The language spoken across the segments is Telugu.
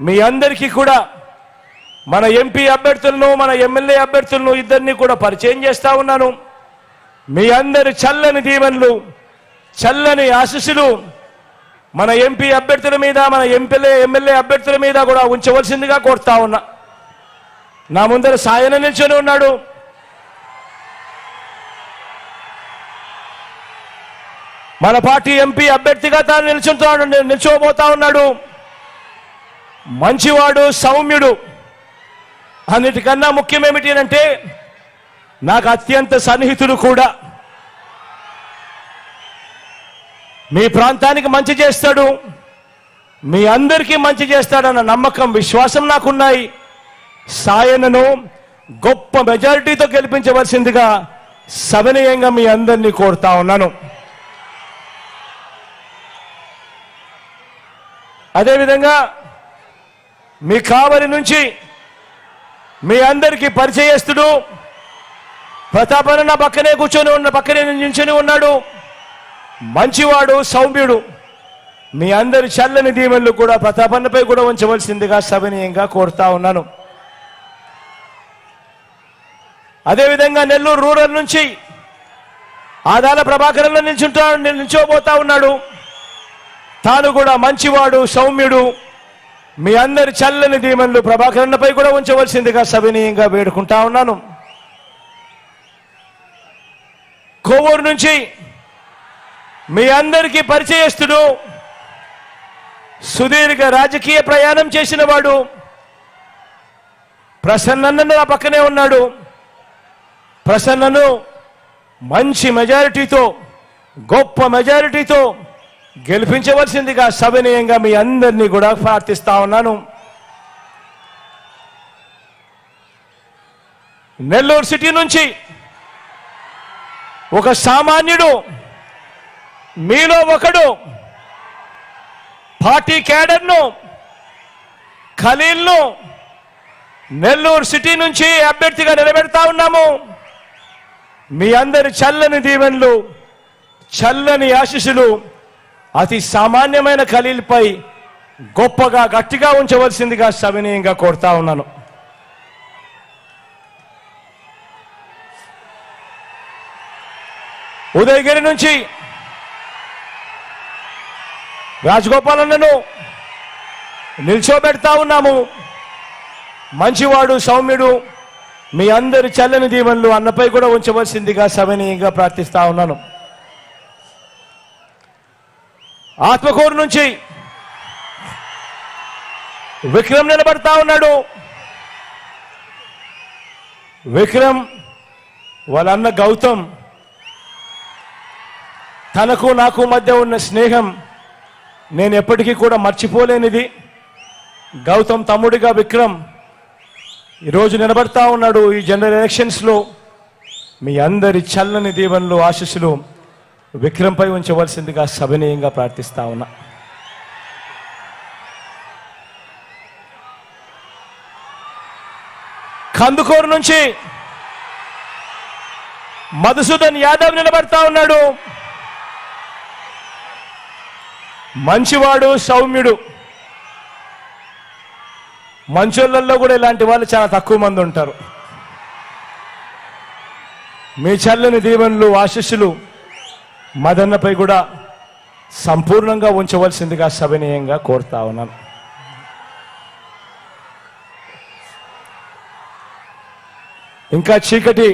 మీ అందరికీ కూడా మన ఎంపీ అభ్యర్థులను మన ఎమ్మెల్యే అభ్యర్థులను ఇద్దరిని కూడా పరిచయం చేస్తా ఉన్నాను. మీ అందరి చల్లని దీవెనలు చల్లని ఆశీస్సులు మన ఎంపీ అభ్యర్థుల మీద మన ఎమ్మెల్యే అభ్యర్థుల మీద కూడా ఉంచవలసిందిగా కోరుతా ఉన్నా. నా ముందర సాయన నిల్చొని ఉన్నాడు. మన పార్టీ ఎంపీ అభ్యర్థిగా తాను నిల్చోబోతా ఉన్నాడు. మంచివాడు, సౌమ్యుడు. అన్నిటికన్నా ముఖ్యం ఏమిటి అంటే నాకు అత్యంత సన్నిహితుడు కూడా. మీ ప్రాంతానికి మంచి చేస్తాడు, మీ అందరికీ మంచి చేస్తాడన్న నమ్మకం, విశ్వాసం నాకున్నాయి. సాయనను గొప్ప మెజారిటీతో గెలిపించవలసిందిగా సవినయంగా మీ అందరినీ కోరుతా ఉన్నాను. అదేవిధంగా మీ కావలి నుంచి మీ అందరికీ పరిచయస్తుడు ప్రతాపన్న పక్కనే నించుని ఉన్నాడు. మంచివాడు, సౌమ్యుడు. మీ అందరి చల్లని దీవెనలు కూడా ప్రతాపన్నపై కూడా ఉంచవలసిందిగా సవినయంగా కోరుతా ఉన్నాను. అదేవిధంగా నెల్లూరు రూరల్ నుంచి ఆదాల ప్రభాకరంలో నిల్చోబోతా ఉన్నాడు. తాను కూడా మంచివాడు, సౌమ్యుడు. మీ అందరి చల్లని దీవెనలు ప్రభాకరన్నపై కూడా ఉంచవలసిందిగా సవినయంగా వేడుకుంటా ఉన్నాను. కోవూరు నుంచి మీ అందరికీ పరిచయస్తుడు, సుదీర్ఘ రాజకీయ ప్రయాణం చేసిన వాడు ప్రసన్న నా పక్కనే ఉన్నాడు. ప్రసన్నను మంచి మెజారిటీతో, గొప్ప మెజారిటీతో గెలిపించవలసిందిగా సవినయంగా మీ అందరినీ కూడా ప్రార్థిస్తా ఉన్నాను. నెల్లూరు సిటీ నుంచి ఒక సామాన్యుడు, మీలో ఒకడు, పార్టీ క్యాడర్ను, ఖలీల్ను నెల్లూరు సిటీ నుంచి అభ్యర్థిగా నిలబెడతా ఉన్నాము. మీ అందరి చల్లని దీవెనలు, చల్లని ఆశీస్సులు అతి సామాన్యమైన ఖలీల్పై గొప్పగా గట్టిగా ఉంచవలసిందిగా సవినయంగా కోరుతా ఉన్నాను. ఉదయగిరి నుంచి రాజగోపాలన్నను నిల్చోబెడతా ఉన్నాము. మంచివాడు, సౌమ్యుడు. మీ అందరి చల్లని దీవెనలు అన్నపై కూడా ఉంచవలసిందిగా సవినయంగా ప్రార్థిస్తా ఉన్నాను. ఆత్మకూరు నుంచి విక్రమ్ నిలబడతా ఉన్నాడు. విక్రమ్ వాళ్ళ అన్న గౌతమ్, తనకు నాకు మధ్య ఉన్న స్నేహం నేను ఎప్పటికీ కూడా మర్చిపోలేనిది. గౌతమ్ తమ్ముడిగా విక్రమ్ ఈరోజు నిలబడతా ఉన్నాడు. ఈ జనరల్ ఎలక్షన్స్లో మీ అందరి చల్లని దీవెనలు, ఆశీస్సులు విక్రమ్పై ఉంచవలసిందిగా సవినయంగా ప్రార్థిస్తా ఉన్నా. కందుకూరు నుంచి మధుసూదన్ యాదవ్ నిలబడతా ఉన్నాడు. మంచివాడు, సౌమ్యుడు. మంచోళ్ళల్లో కూడా ఇలాంటి వాళ్ళు చాలా తక్కువ మంది ఉంటారు. మీ చల్లని దీవెనలు, ఆశీస్సులు మదన్నపై కూడా సంపూర్ణంగా ఉంచవలసిందిగా సవినయంగా కోరుతా ఉన్నాను. ఇంకా చీకటి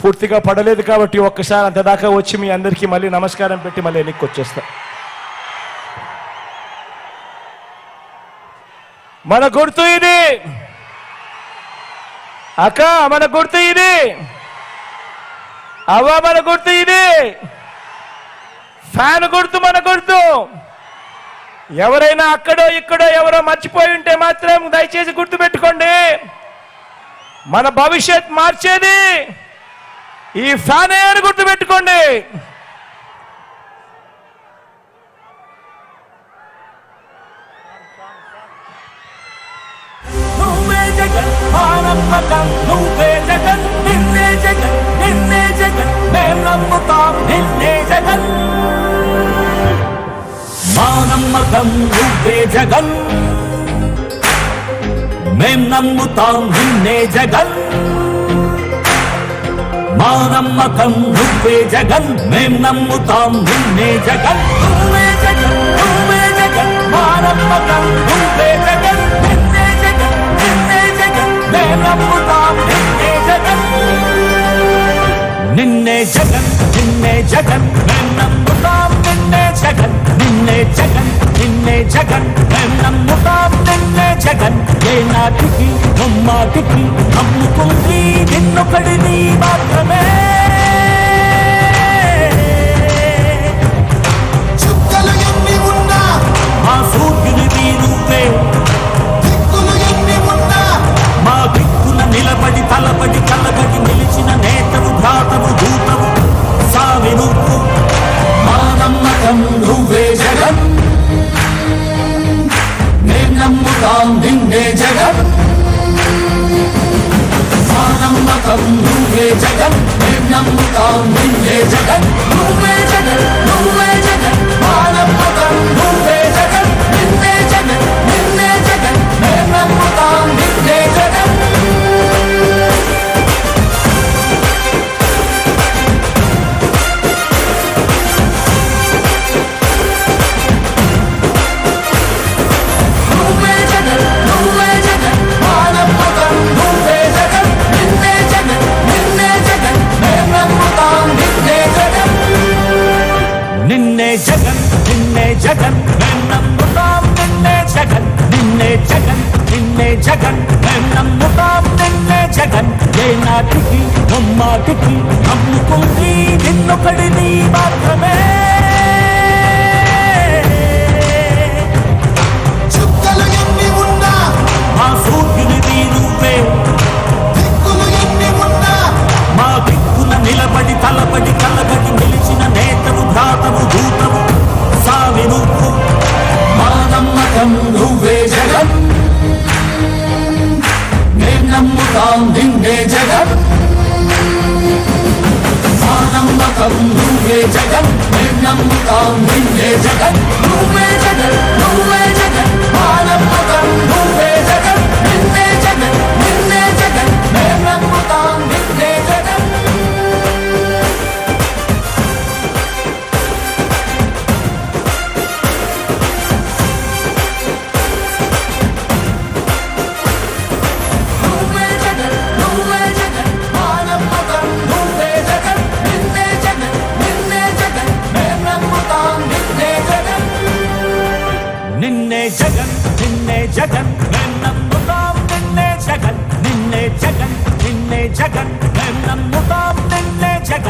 పూర్తిగా పడలేదు కాబట్టి ఒక్కసారి అంతదాకా వచ్చి మీ అందరికీ మళ్ళీ నమస్కారం పెట్టి మళ్ళీ వెనక్కి వచ్చేస్తా. మన గుర్తు ఇది అక్క, మన గుర్తు ఇది అవ్వ, మన గుర్తు ఇది ఫ్యాన్ గుర్తు, మన గుర్తు. ఎవరైనా అక్కడో ఇక్కడో ఎవరో మర్చిపోయి ఉంటే మాత్రం దయచేసి గుర్తు పెట్టుకోండి. మన భవిష్యత్ మార్చేది ఈ ఫ్యానే అని గుర్తు పెట్టుకోండి. నువ్వే జగన్, నిన్నే జగన్, నిన్నే జగన్, మేం నమ్ముతాం నిన్నే జగన్. మా నమ్మకం నువ్వే జగన్. మేం నమ్ముతాం నిన్నే జగన్ మా నమ్మకం నువ్వే జగన్ మేం నమ్ముతాం నిన్నే జగన్ నువ్వే జగన్ నువ్వే జగన్ మా నమ్మకం నువ్వే జగన్ నిన్నే జగన్ నిన్నే జగన్ మేం నమ్ముతాం నిన్నే జగన్ నిన్నే జగన్ నిన్నే జగన్ మేం నమ్ముతాం నిన్నే జగన్ నిన్నే జగన్ నిన్నే జగన్ మేం నమ్ముతాం నిన్నే జగన్ ఏ నాటికి ముమ్మాటికి నమ్ముకుంది నిన్నొకడిని మాత్రమే చుక్కలు ఎన్ని ఉన్నా మా సూర్యునివి నువ్వే దిక్కులు ఎన్ని ఉన్నా మా దిక్కున నిలబడి తలబడి కలబడి నిలిచిన నేతవు భ్రాతవు దూతవు సావి నువ్వు మా నమ్మకం నువ్వే జగన్ మేం నమ్ముతాం నిన్నే జగన్ మా నమ్మకం నువ్వే జగన్ మేం నమ్ముతాం నిన్నే జగన్ నువ్వే జగన్ నువ్వే జగన్ మా నమ్మకం నువ్వే జగన్ నిన్నే జగన్ నిన్నే జగన్ మేం నమ్ముతాం నిన్నే జగన్ నువ్వే జగన్ నువ్వే జగన్ మా నమ్మకం నువ్వే జగన్ నిన్నే జగన్ నిన్నే జగన్ మేం నమ్ముతాం నిన్నే జగన్ నిన్నే జగన్ నిన్నే జగన్ మేం నమ్ముతాం నిన్నే జగన్ నిన్నే జగన్ నిన్నే జగన్ మేం నమ్ముతాం నిన్నే జగన్ ఏ నాటికి ముమ్మాటికి నమ్ముకుంది నిన్నొకడిని మాత్రమే చుక్కలు ఎన్ని ఉన్నా మా సూర్యునివి నువ్వే దిక్కులు ఎన్ని ఉన్నా మా దిక్కున నిలబడి తలబడి కలబడి నిలిచిన నేతవు భ్రాతవు దూతవు సావి నువ్వు మా నమ్మకం నువ్వే జగన్ మేం నమ్ముతాం నిన్నే జగన్ మా నమ్మకం నువ్వే జగన్ మేం నమ్ముతాం నిన్నే జగన్ నువ్వే జగన్ నువ్వే జగన్ మా నమ్మకం నువ్వే జగన్ నిన్నే జగన్ నిన్నే జగన్ మేం నమ్ముతాం నిన్నే జగన్ నువ్వే జగన్ నువ్వే జగన్ మా నమ్మకం నువ్వే జగన్ నిన్నే జగన్ నిన్నే జగన్ మేం నమ్ముతాం నిన్నే జగన్ నిన్నే జగన్ నిన్నే జగన్ మేం నమ్ముతాం నిన్నే జగన్ నిన్నే జగన్ నిన్నే జగన్ మేం నమ్ముతాం నిన్నే జగన్